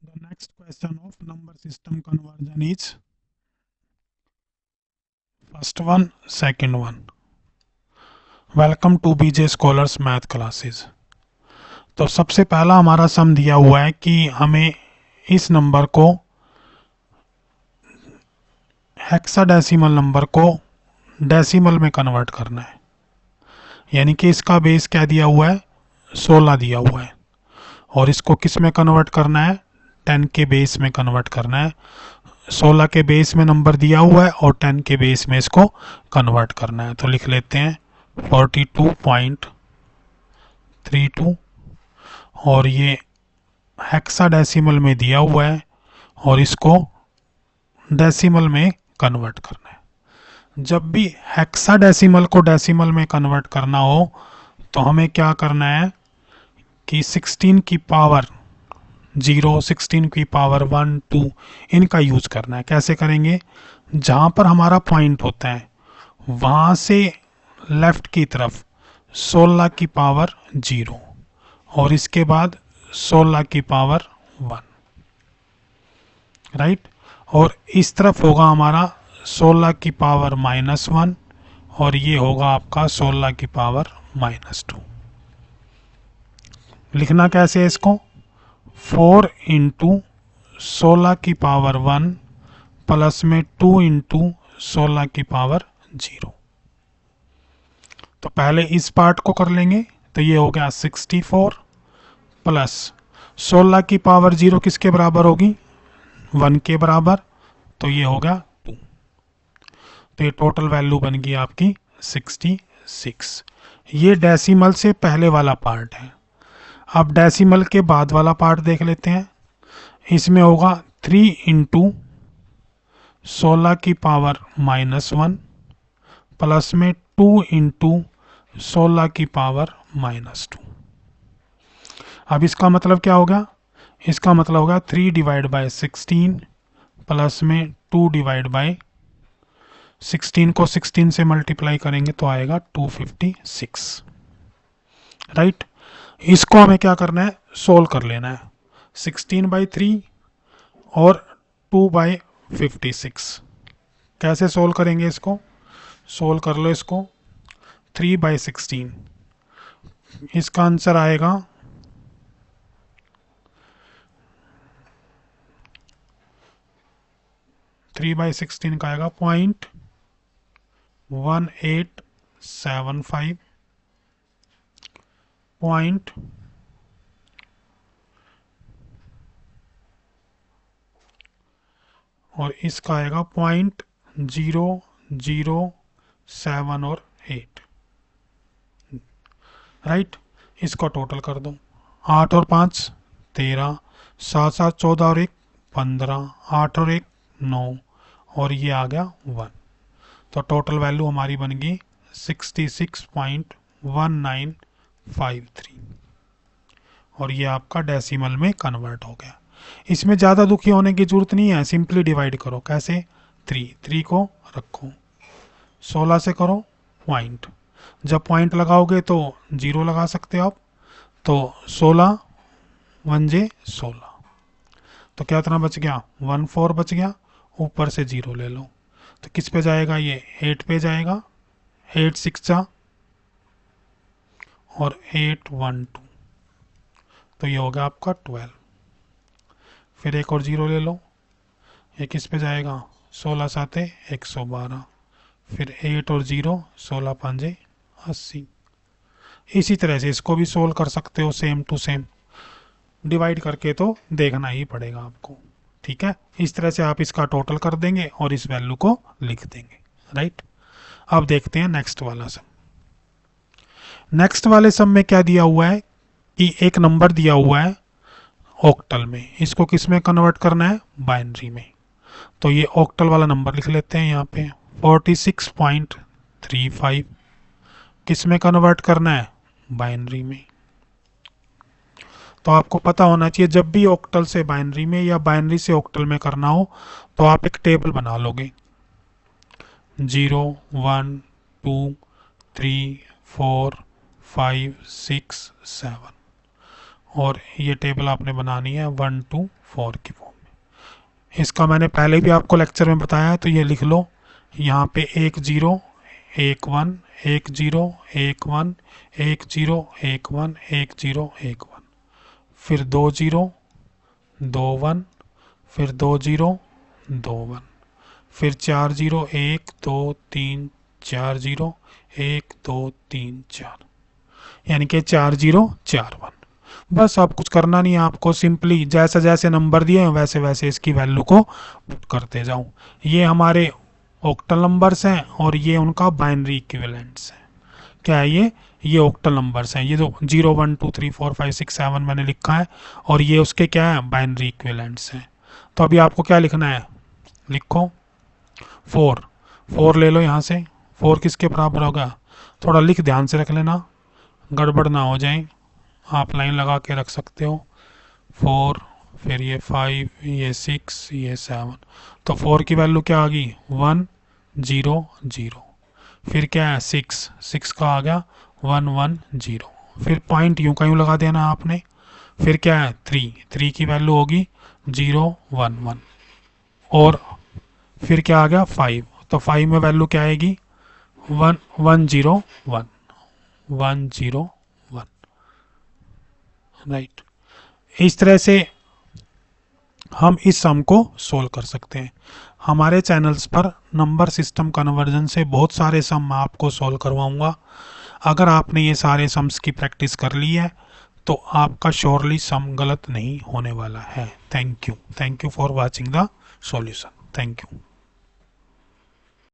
The next question of number system conversion is first one, second one. Welcome to BJ scholars math classes. तो सबसे पहला हमारा सम दिया हुआ है कि हमें इस नंबर को हेक्साडेसिमल नंबर को डेसिमल में कन्वर्ट करना है। यानी कि इसका बेस क्या दिया हुआ है, 16 दिया हुआ है, और इसको किस में कन्वर्ट करना है, 10 के बेस में कन्वर्ट करना है। 16 के बेस में नंबर दिया हुआ है और 10 के बेस में इसको कन्वर्ट करना है। तो लिख लेते हैं 42.32, और ये हेक्साडेसिमल में दिया हुआ है और इसको डेसिमल में कन्वर्ट करना है। जब भी हेक्साडेसिमल को डेसिमल में कन्वर्ट करना हो तो हमें क्या करना है कि 16 की पावर 0, 16 की पावर 1, 2 इनका यूज करना है। कैसे करेंगे, जहां पर हमारा पॉइंट होता है वहां से लेफ्ट की तरफ 16 की पावर 0 और इसके बाद 16 की पावर 1, राइट। और इस तरफ होगा हमारा 16 की पावर -1 और ये होगा आपका 16 की पावर -2। लिखना कैसे है इसको, 4 इंटू 16 की पावर 1 प्लस में 2 इंटू 16 की पावर 0। तो पहले इस पार्ट को कर लेंगे, तो ये हो गया 64 प्लस 16 की पावर 0 किसके बराबर होगी, 1 के बराबर, तो ये हो गया 2। तो ये टोटल वैल्यू बन गई आपकी 66। ये डेसिमल से पहले वाला पार्ट है। अब डेसिमल के बाद वाला पार्ट देख लेते हैं। इसमें होगा 3 इंटू 16 की पावर -1 प्लस में 2 इंटू 16 की पावर -2। अब इसका मतलब क्या हो गया, इसका मतलब होगा 3 डिवाइड बाय 16 प्लस में 2 डिवाइड बाय 16 को 16 से मल्टीप्लाई करेंगे तो आएगा 256, राइट। इसको हमें क्या करना है, सोल्व कर लेना है। 16/3 और 2/56 कैसे सोल्व करेंगे, इसको सोल्व कर लो। इसको 3/16, इसका आंसर आएगा 3/16 का आएगा 0.1875 पॉइंट और इसका आएगा 0.007 और 8, राइट। इसको टोटल कर दो, 8 और 5 13, 7 7 14 और 1 15, 8 और 1 9 और ये आ गया 1। तो टोटल वैल्यू हमारी बन गई 66.1953 और ये आपका डेसिमल में कन्वर्ट हो गया। इसमें ज़्यादा दुखी होने की जरूरत नहीं है, सिंपली डिवाइड करो। कैसे, 3 को रखो, 16 से करो पॉइंट, जब पॉइंट लगाओगे तो 0 लगा सकते हो आप। तो 16 1 जे 16, तो क्या इतना बच गया, 14 बच गया, ऊपर से 0 ले लो तो किस पे जाएगा, ये 8 पे जाएगा, 8 6 जा और 8 1 2, तो ये होगा आपका 12। फिर एक और 0 ले लो, ये किस पे जाएगा, 16 7 112, फिर 8 और 0 16 5 80। इसी तरह से इसको भी सोल्व कर सकते हो, सेम टू सेम डिवाइड करके तो देखना ही पड़ेगा आपको, ठीक है। इस तरह से आप इसका टोटल कर देंगे और इस वैल्यू को लिख देंगे, राइट। अब देखते हैं नेक्स्ट वाला सम। नेक्स्ट वाले सम में क्या दिया हुआ है कि एक नंबर दिया हुआ है ऑक्टल में, इसको किस में कन्वर्ट करना है, बाइनरी में। तो ये ऑक्टल वाला नंबर लिख लेते हैं यहाँ पे 46.35 किस में कन्वर्ट करना है, बाइनरी में। तो आपको पता होना चाहिए जब भी ऑक्टल से बाइनरी में या बाइनरी से ऑक्टल में करना हो तो आप एक टेबल बना लोगे, 0 1 2 3 4 5 6 7 और ये टेबल आपने बनानी है 1 to 4 की फॉर्म में। इसका मैंने पहले भी आपको लेक्चर में बताया है, तो ये लिख लो। यहाँ पे 1 0 1 1 1 0 1 1 1 0 1 1 1 0 1 1, फिर 2 0 2 1, फिर 2 0 2 1, फिर 4 0 1 2 3 4 0 1 2 3 4, यानी कि 4 0 4 1। बस अब कुछ करना नहीं है आपको, सिंपली जैसे जैसे नंबर दिए हैं वैसे वैसे इसकी वैल्यू को पुट करते जाओ। ये हमारे ऑक्टल नंबर्स हैं और ये उनका बाइनरी इक्विवेलेंट्स है। क्या है ये ऑक्टल नंबर्स हैं। ये जो 0 1 2 3 4 5 6 7 मैंने लिखा है, और ये उसके क्या है, बाइनरी इक्विवेलेंट्स हैं। तो अभी आपको क्या लिखना है, लिखो 4 4 ले लो यहाँ से। 4 किसके बराबर होगा, थोड़ा लिख ध्यान से रख लेना, गड़बड़ ना हो जाए। आप लाइन लगा के रख सकते हो। 4, फिर ये 5, ये 6, ये 7। तो 4 की वैल्यू क्या आ गई, 1 0 0। फिर क्या है 6, 6 का आ गया 1 1 0। फिर पॉइंट यूं का यूं लगा देना आपने। फिर क्या है 3, 3 की वैल्यू होगी 0 1 1। और फिर क्या आ गया 5, तो 5 में वैल्यू क्या आएगी 1 1 0 1 1 0 1, राइट। इस तरह से हम इस सम को सोल्व कर सकते हैं। हमारे चैनल्स पर नंबर सिस्टम कन्वर्जन से बहुत सारे सम मैं आपको सोल्व करवाऊंगा। अगर आपने ये सारे सम्स की प्रैक्टिस कर ली है तो आपका श्योरली सम गलत नहीं होने वाला है। Thank you for watching the solution. Thank you.